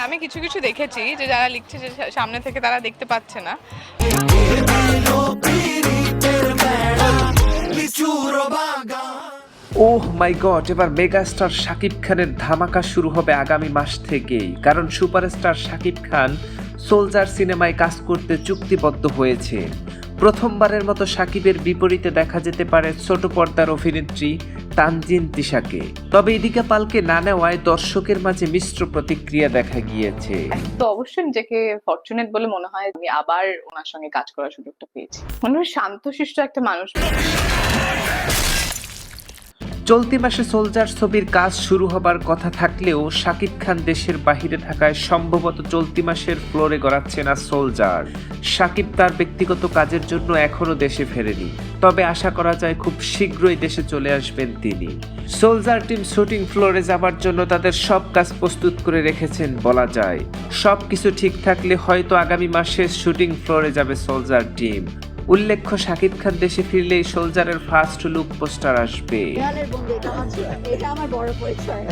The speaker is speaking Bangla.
আমি কিছু কিছু দেখেছি যে যারা লিখছে যে সামনে থেকে তারা দেখতে পাচ্ছে না। ওহ মাই গড, এবার মেগাস্টার শাকিব খানের ধামাকা শুরু হবে আগামী মাস থেকেই, কারণ সুপারস্টার শাকিব খান সোলজার সিনেমায় কাজ করতে চুক্তিবদ্ধ হয়েছে। প্রথমবারের মতো শাকিবের বিপরীতে দেখা যেতে পারে ছোট পর্দার অভিনেত্রী তানজিন তিশাকে। তবে ইদিকা পালকে না নেওয়ায় দর্শকের মাঝে মিশ্র প্রতিক্রিয়া দেখা গিয়েছে। তো অবশ্যই নিজেকে ফরচুনেট বলে মনে হয় আমি আবার ওনার সঙ্গে কাজ করার সুযোগটা পেয়েছি। মনে হয় শান্তশিষ্ট একটা মানুষ। চলতি মাসে সোলজার ছবির কাজ শুরু হবার কথা থাকলেও শাকিব খান দেশের বাহিরে থাকায় সম্ভবত চলতি মাসের ফ্লোরে গড়াচ্ছে না সোলজার। শাকিব তার ব্যক্তিগত কাজের জন্য এখনো দেশে ফেরেনি, তবে আশা করা যায় খুব শীঘ্রই দেশে চলে আসবেন তিনি। সোলজার টিম শুটিং ফ্লোরে যাবার জন্য তাদের সব কাজ প্রস্তুত করে রেখেছেন বলা যায়। সবকিছু ঠিক থাকলে হয়তো আগামী মাসে শুটিং ফ্লোরে যাবে সোলজার টিম। উল্লেখ্য, শাকিব খান দেশে ফিরলেই সোলজারের ফার্স্ট লুক পোস্টার আসবে। এটা আমার বড় পরিচয়।